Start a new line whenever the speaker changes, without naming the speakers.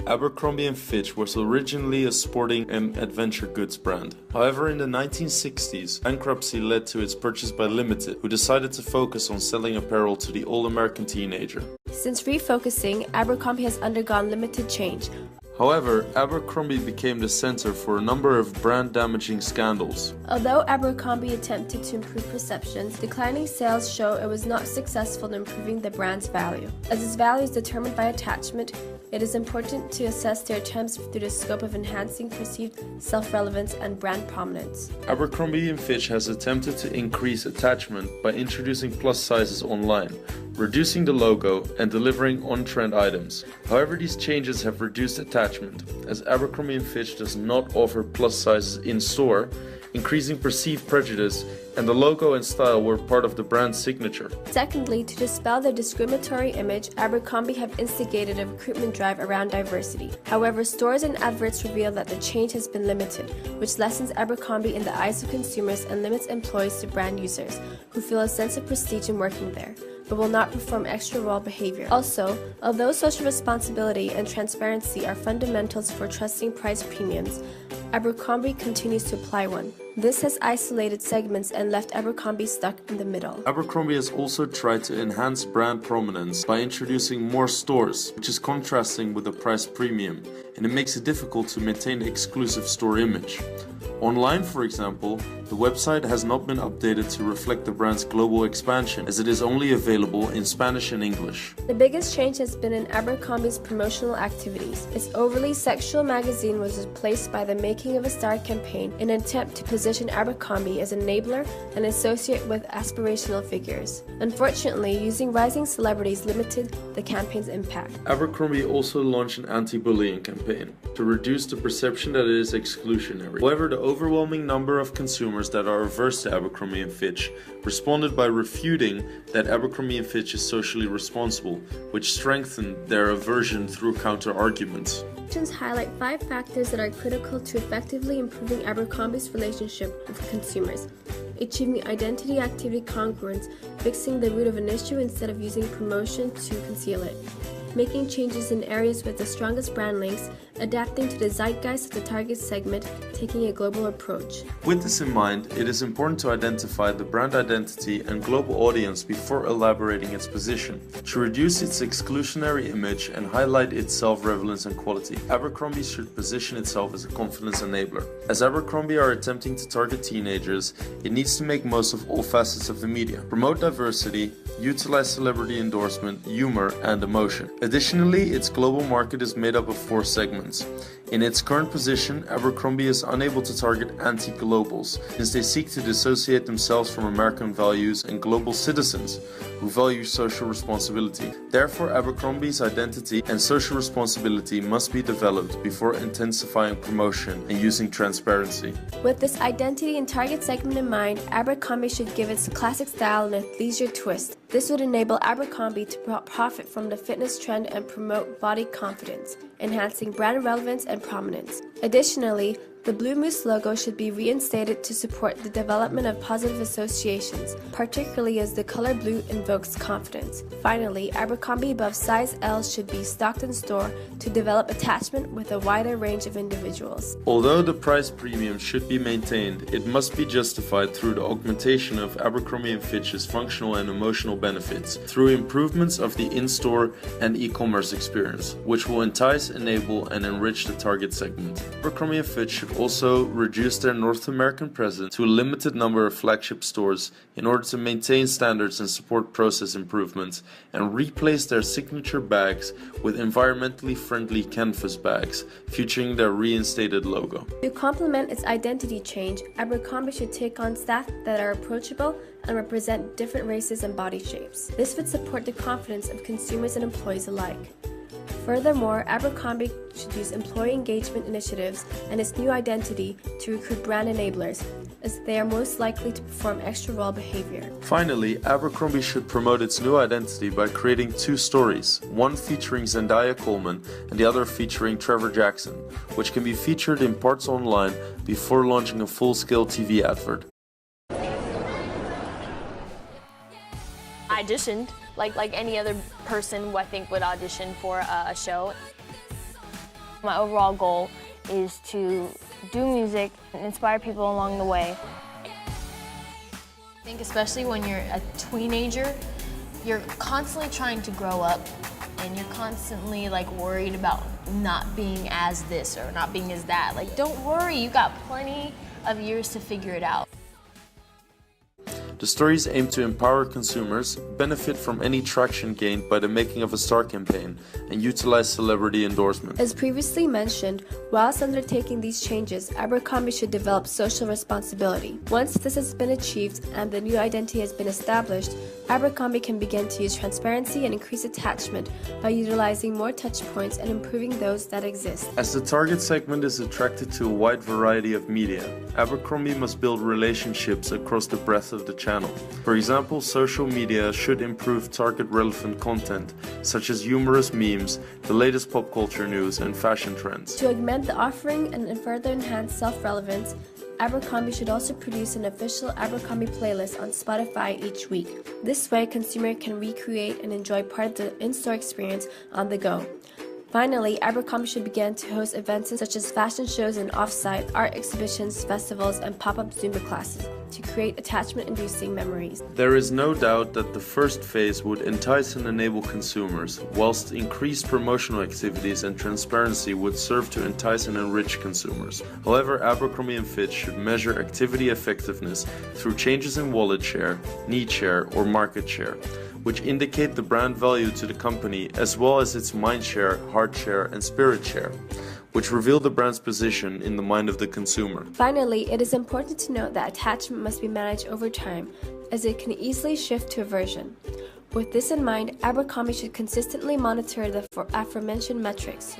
Abercrombie & Fitch was originally a sporting and adventure goods brand. However, in the 1960s, bankruptcy led to its purchase by Limited, who decided to focus on selling apparel to the all-American teenager.
Since refocusing, Abercrombie has undergone limited change.
However, Abercrombie became the center for a number of brand-damaging scandals.
Although Abercrombie attempted to improve perceptions, declining sales show it was not successful in improving the brand's value. As its value is determined by attachment, it is important to assess their attempts through the scope of enhancing perceived self-relevance and brand prominence.
Abercrombie & Fitch has attempted to increase attachment by introducing plus sizes online, reducing the logo, and delivering on-trend items. However, these changes have reduced attachment, as Abercrombie & Fitch does not offer plus sizes in-store, increasing perceived prejudice, and the logo and style were part of the brand's signature.
Secondly, to dispel their discriminatory image, Abercrombie have instigated a recruitment drive around diversity. However, stores and adverts reveal that the change has been limited, which lessens Abercrombie in the eyes of consumers and limits employees to brand users, who feel a sense of prestige in working there, but will not perform extra role behavior. Also, although social responsibility and transparency are fundamentals for trusting price premiums, Abercrombie continues to apply one. This has isolated segments and left Abercrombie stuck in the middle.
Abercrombie has also tried to enhance brand prominence by introducing more stores, which is contrasting with the price premium, and it makes it difficult to maintain the exclusive store image. Online, for example, the website has not been updated to reflect the brand's global expansion, as it is only available in Spanish and English.
The biggest change has been in Abercrombie's promotional activities. Its overly sexual magazine was replaced by the Making of a Star campaign in an attempt to position Abercrombie as an enabler and associate with aspirational figures. Unfortunately, using rising celebrities limited the campaign's impact.
Abercrombie also launched an anti-bullying campaign to reduce the perception that it is exclusionary. However, the overwhelming number of consumers that are averse to Abercrombie & Fitch responded by refuting that Abercrombie & Fitch is socially responsible, which strengthened their aversion through counter-arguments.
Highlight 5 factors that are critical to effectively improving Abercrombie's relationship with consumers. Achieving identity-activity congruence, fixing the root of an issue instead of using promotion to conceal it. Making changes in areas with the strongest brand links, adapting to the zeitgeist of the target segment, taking a global approach.
With this in mind, it is important to identify the brand identity and global audience before elaborating its position, to reduce its exclusionary image and highlight its self-relevance and quality. Abercrombie should position itself as a confidence enabler. As Abercrombie are attempting to target teenagers, it needs to make most of all facets of the media, promote diversity, utilize celebrity endorsement, humor, and emotion. Additionally, its global market is made up of 4 segments. In its current position, Abercrombie is unable to target anti-globals, since they seek to dissociate themselves from American values and global citizens who value social responsibility. Therefore, Abercrombie's identity and social responsibility must be developed before intensifying promotion and using transparency.
With this identity and target segment in mind, Abercrombie should give its classic style an athleisure twist. This would enable Abercrombie to profit from the fitness trend and promote body confidence, enhancing brand relevance and prominence. Additionally, the Blue Moose logo should be reinstated to support the development of positive associations, particularly as the color blue invokes confidence. Finally, Abercrombie above size L should be stocked in store to develop attachment with a wider range of individuals.
Although the price premium should be maintained, it must be justified through the augmentation of Abercrombie & Fitch's functional and emotional benefits, through improvements of the in-store and e-commerce experience, which will entice, enable, and enrich the target segment. Abercrombie & Fitch should also reduce their North American presence to a limited number of flagship stores in order to maintain standards and support process improvements, and replace their signature bags with environmentally friendly canvas bags featuring their reinstated logo.
To complement its identity change, Abercrombie should take on staff that are approachable and represent different races and body shapes. This would support the confidence of consumers and employees alike. Furthermore, Abercrombie should use employee engagement initiatives and its new identity to recruit brand enablers, as they are most likely to perform extra role behavior.
Finally, Abercrombie should promote its new identity by creating 2 stories, one featuring Zendaya Coleman and the other featuring Trevor Jackson, which can be featured in parts online before launching a full-scale TV advert.
I auditioned like any other person I think would audition for a show. My overall goal is to do music and inspire people along the way.
I think especially when you're a teenager, you're constantly trying to grow up and you're constantly like worried about not being as this or not being as that. Like, don't worry, you got plenty of years to figure it out.
The stories aim to empower consumers, benefit from any traction gained by the making of a star campaign, and utilize celebrity endorsement.
As previously mentioned, whilst undertaking these changes, Abercrombie should develop social responsibility. Once this has been achieved and the new identity has been established, Abercrombie can begin to use transparency and increase attachment by utilizing more touch points and improving those that exist.
As the target segment is attracted to a wide variety of media, Abercrombie must build relationships across the breadth of the channel. For example, social media should improve target relevant content, such as humorous memes, the latest pop culture news, and fashion trends.
To augment the offering and further enhance self-relevance, Abercrombie should also produce an official Abercrombie playlist on Spotify each week. This way, consumer can recreate and enjoy part of the in-store experience on the go. Finally, Abercrombie should begin to host events such as fashion shows and off-site, art exhibitions, festivals, and pop-up Zumba classes to create attachment-inducing memories.
There is no doubt that the first phase would entice and enable consumers, whilst increased promotional activities and transparency would serve to entice and enrich consumers. However, Abercrombie & Fitch should measure activity effectiveness through changes in wallet share, need share, or market share, which indicate the brand value to the company as well as its mind share, heart share, and spirit share, which reveal the brand's position in the mind of the consumer.
Finally, it is important to note that attachment must be managed over time, as it can easily shift to aversion. With this in mind, Abercrombie should consistently monitor the aforementioned metrics.